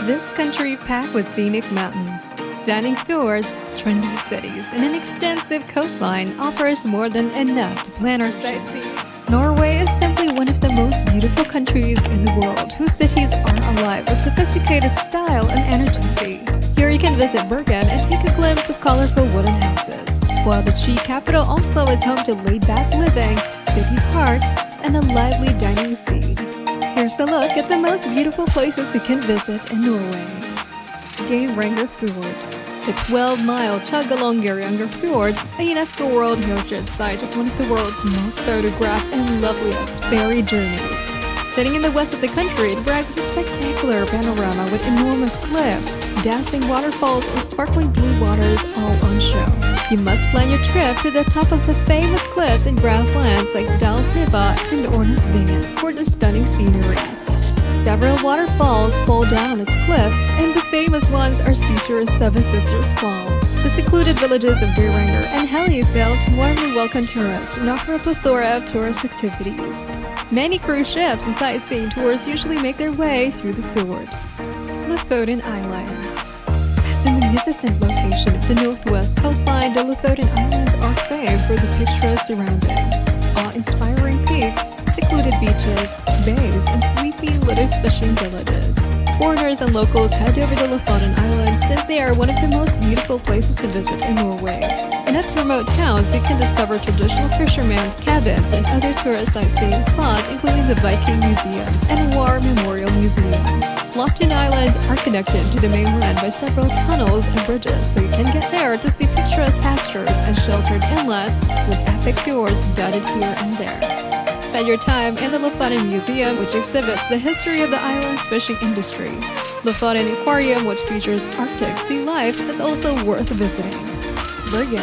This country packed with scenic mountains, stunning fjords, trendy cities, and an extensive coastline offers more than enough to plan our sightseeing. Norway is simply one of the most beautiful countries in the world, whose cities are alive with sophisticated style and energy. Here you can visit Bergen and take a glimpse of colorful wooden houses, while the Chi capital also is home to laid-back living, city parks, and a lively dining scene. Here's a look at the most beautiful places you can visit in Norway. Geiranger Fjord. The 12-mile tug along Geiranger Fjord, a UNESCO World Heritage Site, is one of the world's most photographed and loveliest ferry journeys. Sitting in the west of the country, it brags a spectacular panorama with enormous cliffs, dancing waterfalls, and sparkling blue waters all on show. You must plan your trip to the top of the famous cliffs in grasslands like Dalsnibba and Ornesvingen for the stunning sceneries. Several waterfalls fall down its cliff, and the famous ones are Suture's Seven Sisters Fall. The secluded villages of Geiranger and Helliselt warmly welcome tourists and offer a plethora of tourist activities. Many cruise ships and sightseeing tours usually make their way through the fjord. Lofoten Islands. The magnificent location of the northwest coastline, the Lofoten Islands are famed for the picturesque surroundings, awe-inspiring peaks, secluded beaches, bays, and sleepy little fishing villages. Foreigners and locals head over the Lofoten Islands since they are one of the most beautiful places to visit in Norway. In its remote towns, you can discover traditional fishermen's cabins and other tourist sightseeing spots, including the Viking Museums and War Memorial Museum. Lofton Islands are connected to the mainland by several tunnels and bridges, so you can get there to see picturesque pastures and sheltered inlets with epic fjords dotted here and there. Spend your time in the Lofoten Museum, which exhibits the history of the island's fishing industry. Lofoten Aquarium, which features Arctic sea life, is also worth visiting. Bergen.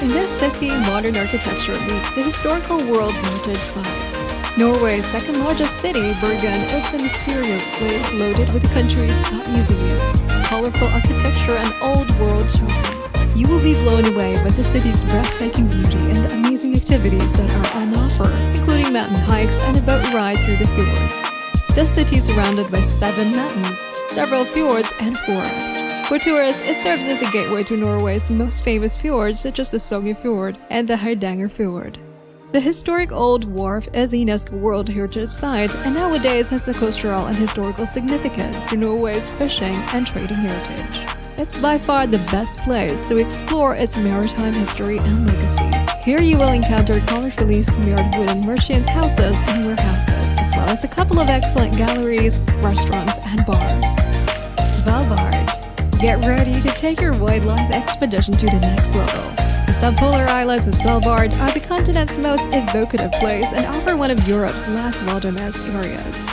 In this city, modern architecture meets the historical World Heritage Sites. Norway's second-largest city, Bergen, is a mysterious place loaded with the country's top museums, colorful architecture, and old-world charm. You will be blown away by the city's breathtaking beauty and the amazing activities that are on offer, including mountain hikes and a boat ride through the fjords. The city is surrounded by 7 mountains, several fjords, and forests. For tourists, it serves as a gateway to Norway's most famous fjords, such as the Sogn Fjord and the Hardanger Fjord. The historic Old Wharf is a UNESCO World Heritage Site and nowadays has a cultural and historical significance to Norway's fishing and trading heritage. It's by far the best place to explore its maritime history and legacy. Here you will encounter colorfully smeared wooden merchants' houses and warehouses, as well as a couple of excellent galleries, restaurants, and bars. Svalbard. Get ready to take your wildlife expedition to the next level. The subpolar islands of Svalbard are the continent's most evocative place and offer one of Europe's last wilderness areas.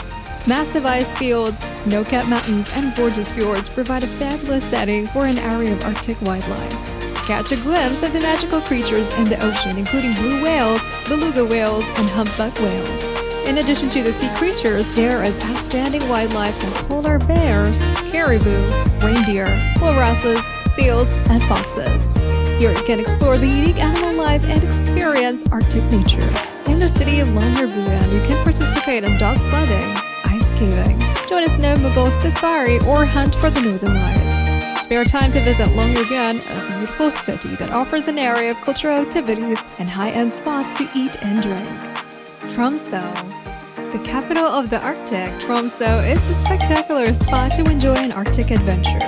Massive ice fields, snow-capped mountains, and gorgeous fjords provide a fabulous setting for an area of Arctic wildlife. Catch a glimpse of the magical creatures in the ocean, including blue whales, beluga whales, and humpback whales. In addition to the sea creatures, there is outstanding wildlife like polar bears, caribou, reindeer, walruses, seals, and foxes. Here you can explore the unique animal life and experience Arctic nature. In the city of Longyearbyen, you can participate in dog sledding, ice caving, join a snowmobile safari, or hunt for the northern lights. Spare time to visit Longyearbyen, a beautiful city that offers an area of cultural activities and high-end spots to eat and drink. Tromsø. The capital of the Arctic, Tromsø is a spectacular spot to enjoy an Arctic adventure.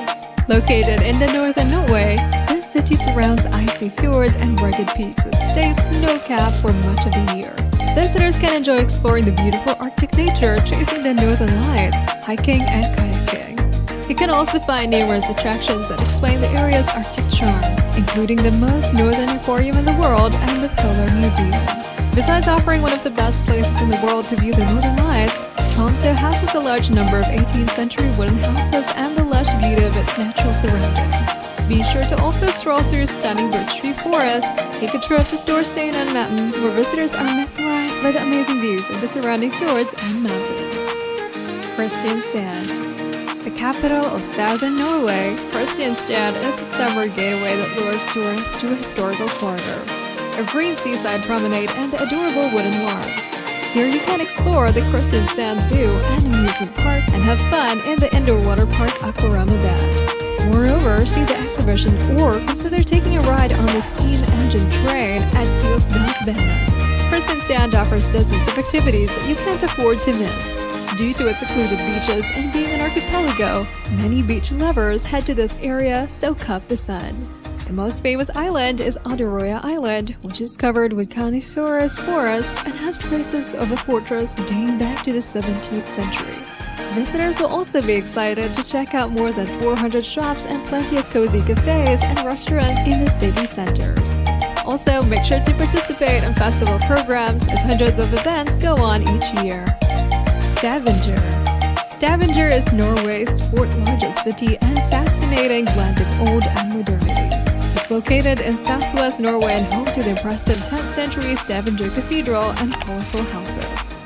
Located in the northern Norway, this city surrounds icy fjords and rugged peaks that stay snow-capped for much of the year. Visitors can enjoy exploring the beautiful Arctic nature, chasing the northern lights, hiking, and kayaking. You can also find numerous attractions that explain the area's Arctic charm, including the most northern aquarium in the world and the Polar Museum. Besides offering one of the best places in the world to view the northern lights, Tromsø houses a large number of 18th century wooden houses and the lush beauty of its natural surroundings. Be sure to also stroll through stunning birch tree forest, take a trip to Storstenen Mountain, where visitors are mesmerized by the amazing views of the surrounding fjords and mountains. Kristiansand. The capital of southern Norway, Kristiansand is a summer getaway that lures tourists to a historical corridor, a green seaside promenade, and the adorable wooden wharves. Here you can explore the Kristen Sand Zoo and Amusement Park and have fun in the indoor water park Aquarama Bad. Moreover, see the exhibition or consider taking a ride on the steam engine train at Seals Das Bana. Kristen Sand offers dozens of activities that you can't afford to miss. Due to its secluded beaches and being an archipelago, many beach lovers head to this area soak up the sun. The most famous island is Aderoya Island, which is covered with coniferous forest and has traces of a fortress dating back to the 17th century. Visitors will also be excited to check out more than 400 shops and plenty of cozy cafes and restaurants in the city centers. Also, make sure to participate in festival programs as hundreds of events go on each year. Stavanger. Stavanger is Norway's fourth largest city and fascinating blend of old and modernity. It's located in southwest Norway and home to the impressive 10th century Stavanger Cathedral and colorful houses.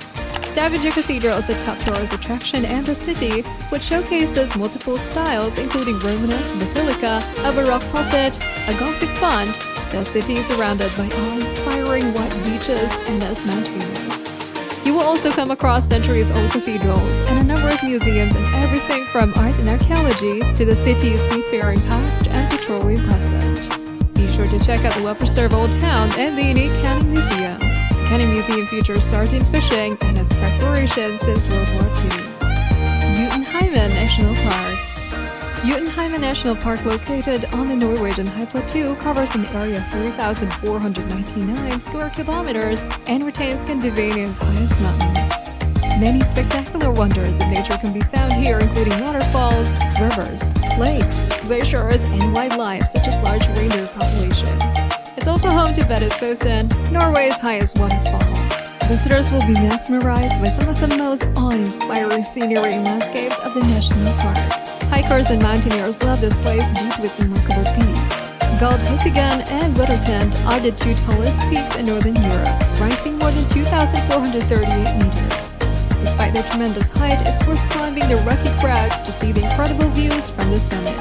Stavanger Cathedral is a top tourist attraction in the city, which showcases multiple styles including Romanesque basilica, a Baroque pulpit, a Gothic font. The city is surrounded by awe-inspiring white beaches and as Mount Venus. You will also come across centuries-old cathedrals and a number of museums and everything from art and archaeology to the city's seafaring past and petroleum present. Be sure to check out the well-preserved old town and the unique Canning Museum. The Canning Museum features sardine fishing and its preparation since World War II. Jotunheimen National Park. Jotunheimen National Park, located on the Norwegian High Plateau, covers an area of 3,499 square kilometers and retains Scandinavia's highest mountains. Many spectacular wonders of nature can be found here, including waterfalls, rivers, lakes, glaciers, and wildlife such as large reindeer populations. It's also home to Vedesfossen, Norway's highest waterfall. Visitors will be mesmerized by some of the most awe-inspiring scenery and landscapes of the national park. Hikers and mountaineers love this place due to its remarkable peaks. Galdhøpiggen and Glittertent are the two tallest peaks in northern Europe, rising more than 2,438 meters. Despite their tremendous height, it's worth climbing the rocky crag to see the incredible views from the summit.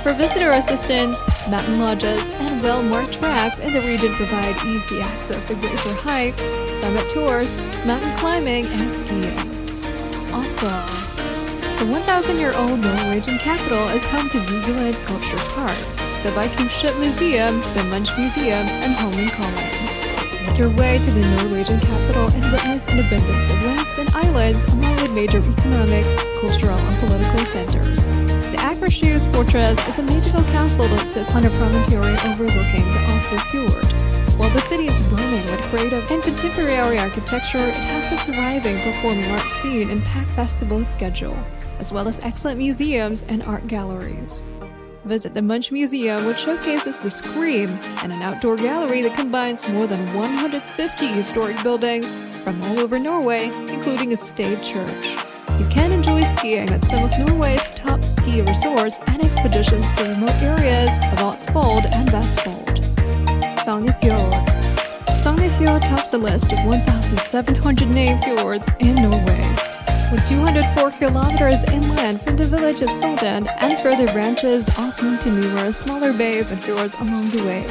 For visitor assistance, mountain lodges and well-marked tracks in the region provide easy access to glacier hikes, summit tours, mountain climbing, and skiing. Oslo. The 1,000-year-old Norwegian capital is home to Vigeland Sculpture Park, the Viking Ship Museum, the Munch Museum, and Holmenkollen. Make your way to the Norwegian capital and witness an abundance of lakes and islands along with major economic, cultural, and political centers. The Akershus Fortress is a medieval castle that sits on a promontory overlooking the Oslo Fjord. While the city is brimming with creative and contemporary architecture, it has a thriving performing arts scene and packed festival schedule, as well as excellent museums and art galleries. Visit the Munch Museum, which showcases the Scream, and an outdoor gallery that combines more than 150 historic buildings from all over Norway, including a state church. You can enjoy skiing at some of Norway's top ski resorts and expeditions to remote areas of Otsfold and Vestfold. Sognefjord. Sognefjord tops the list of 1,700 named fjords in Norway. With 204 kilometers inland from the village of Solden and further branches off into numerous smaller bays and fjords along the way.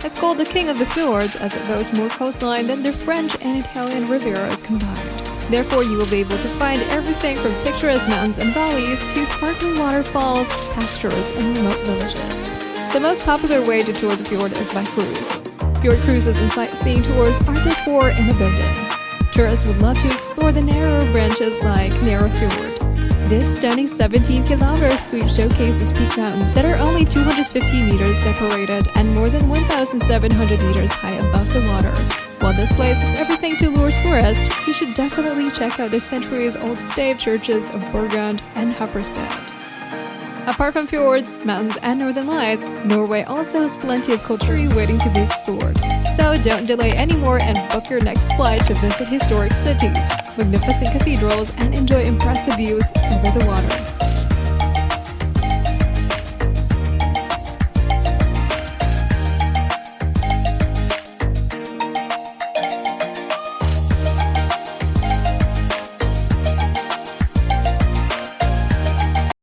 It's called the King of the Fjords as it boasts more coastline than the French and Italian Rivieras combined. Therefore, you will be able to find everything from picturesque mountains and valleys to sparkling waterfalls, pastures, and remote villages. The most popular way to tour the fjord is by cruise. Fjord cruises and sightseeing tours are therefore in abundance. Tourists would love to explore the narrower branches like Narrow Fjord. This stunning 17-kilometer sweep showcases peak mountains that are only 250 meters separated and more than 1,700 meters high above the water. While this place is everything to lure tourists, you should definitely check out the centuries-old stave churches of Burgund and Hupperstad. Apart from fjords, mountains, and northern lights, Norway also has plenty of culture waiting to be explored. So don't delay anymore and book your next flight to visit historic cities, magnificent cathedrals, and enjoy impressive views over the water.